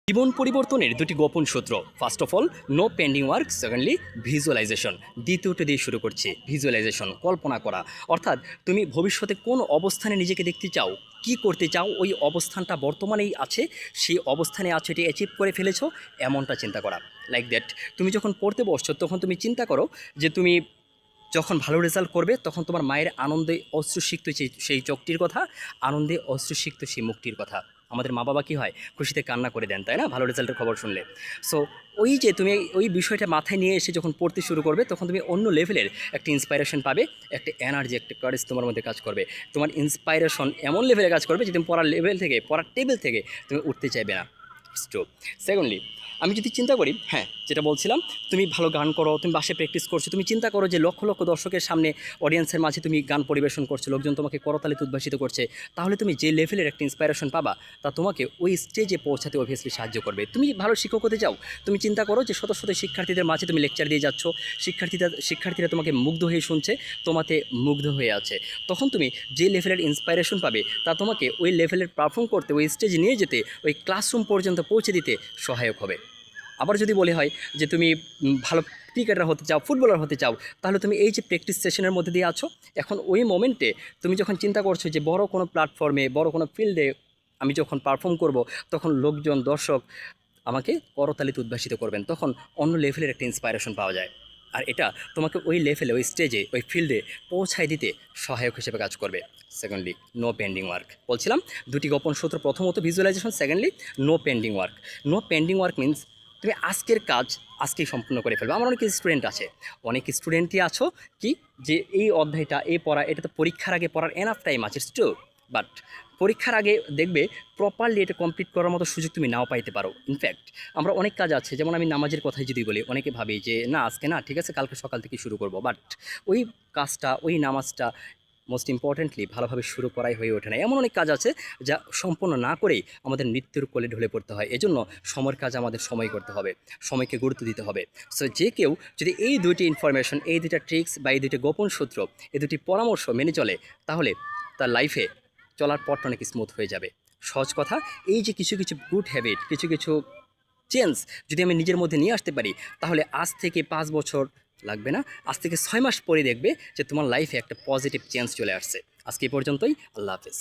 জীবন পরিবর্তনের দুটি গোপন সূত্র। First of all, no pending work. Secondly, visualization. দ্বিতীয়টা দিয়ে শুরু করছি, ভিজুয়ালাইজেশন, কল্পনা করা। অর্থাৎ তুমি ভবিষ্যতে কোন অবস্থানে নিজেকে দেখতে চাও, কি করতে চাও, ওই অবস্থানটা বর্তমানেই আছে, সেই অবস্থানে আছো, এটি অ্যাচিভ করে ফেলেছো, এমনটা চিন্তা করা। লাইক দ্যাট, তুমি যখন পড়তে বসছো তখন তুমি চিন্তা করো যে তুমি যখন ভালো রেজাল্ট করবে তখন তোমার মায়ের আনন্দে অশ্রুসিক্ত সেই চোখটির কথা, আনন্দে অশ্রুসিক্ত সেই মুখটির কথা। আমাদের মা বাবা কী হয়, খুশিতে কান্না করে দেন, তাই না, ভালো রেজাল্টের খবর শুনলে। সো ওই যে তুমি ওই বিষয়টা মাথায় নিয়ে এসে যখন পড়তে শুরু করবে তখন তুমি অন্য লেভেলের একটা ইন্সপাইরেশন পাবে, একটা এনার্জি, একটা কারেজ তোমার মধ্যে কাজ করবে। তোমার ইন্সপাইরেশন এমন লেভেলে কাজ করবে যে তুমি পড়ার লেভেল থেকে, পড়ার টেবিল থেকে তুমি উঠতে চাইবে না। স্ট্রো। সেকেন্ডলি, আমি যদি চিন্তা করি, হ্যাঁ যেটা বলছিলাম, তুমি ভালো গান করো, তুমি বাসায় প্র্যাকটিস করছো, তুমি চিন্তা করো যে লক্ষ লক্ষ দর্শকের সামনে, অডিয়েন্সের মাঝে তুমি গান পরিবেশন করছো, লোকজন তোমাকে করতালিতে উদ্ভাসিত করছে, তাহলে তুমি যে লেভেলের একটা ইন্সপাইরেশন পাবা তা তোমাকে ওই স্টেজে পৌঁছাতে অবভিয়াসলি সাহায্য করবে। তুমি ভালো শিক্ষক হতে চাও, তুমি চিন্তা করো যে শত শত শিক্ষার্থীদের মাঝে তুমি লেকচার দিয়ে যাচ্ছ, শিক্ষার্থীরা তোমাকে মুগ্ধ হয়ে শুনছে, তোমাতে মুগ্ধ হয়ে আছে, তখন তুমি যে লেভেলের ইন্সপাইরেশন পাবে তা তোমাকে ওই লেভেলের পারফর্ম করতে, ওই স্টেজে নিয়ে যেতে, ওই ক্লাসরুম পর্যন্ত পৌঁছে দিতে সহায়ক হবে। আবার যদি বলে হয় যে তুমি ভালো ক্রিকেটার হতে চাও, ফুটবলার হতে চাও, তাহলে তুমি এই যে প্র্যাকটিস সেশনের মধ্যে দিয়ে আছো, এখন ওই মোমেন্টে তুমি যখন চিন্তা করছো যে বড় কোনো প্ল্যাটফর্মে, বড় কোনো ফিল্ডে আমি যখন পারফর্ম করব, তখন লোকজন, দর্শক আমাকে করতালিতে উদ্ভাসিত করবেন, তখন অন্য লেভেলের একটা ইন্সপাইরেশন পাওয়া যায়। আর এটা তোমাকে ওই লেভেলে, ওই স্টেজে, ওই ফিল্ডে পৌঁছায় দিতে সহায়ক হিসেবে কাজ করবে। Secondly, no pending work. বলছিলাম দুটি গোপন সূত্র, প্রথমত visualization, secondly no pending work. No pending work means তুমি আজকের কাজ আজকেই সম্পূর্ণ করে ফেলবে। আমার অনেক স্টুডেন্ট আছে, অনেক স্টুডেন্টই আছো কি, যে এই অধ্যায়টা, এই পড়া, এটা তো পরীক্ষার আগে পড়ার এনাফ টাইম আছে টু, বাট পরীক্ষার আগে দেখবে প্রপারলি এটা কমপ্লিট করার মতো সুযোগ তুমি নাও পাইতে পারো। ইনফ্যাক্ট আমরা অনেক কাজ আছে, যেমন আমি নামাজের কথাই যদি বলি, অনেকে ভাবি যে না আজকে না, ঠিক আছে কালকে সকাল থেকে শুরু করব, বাট ওই কাজটা, ওই নামাজটা মোস্ট ইম্পর্টেন্টলি ভালোভাবে শুরু করাই হয়ে ওঠে না। এমন অনেক কাজ আছে যা সম্পূর্ণ না করেই আমাদের মৃত্যুর কোলে ঢলে পড়তে হয়। এজন্য সময়ের কাজ আমাদের সময় করতে হবে, সময়কে গুরুত্ব দিতে হবে। সো যে কেউ যদি এই দুইটি ইনফরমেশন, এই দুইটা ট্রিক্স বা এই দুইটি গোপন সূত্র, এই দুটি পরামর্শ মেনে চলে, তাহলে তার লাইফে চলার পথটা অনেক স্মুথ হয়ে যাবে। সহজ কথা, এই যে কিছু কিছু গুড হ্যাবিট, কিছু কিছু চেঞ্জ যদি আমি নিজের মধ্যে নিয়ে আসতে পারি, তাহলে আজ থেকে 5 বছর লাগবে না, আজ থেকে 6 মাস পরে দেখবে যে তোমার লাইফে একটা পজিটিভ চেঞ্জ চলে আসছে। আজকে এই পর্যন্তই, আল্লাহ হাফেজ।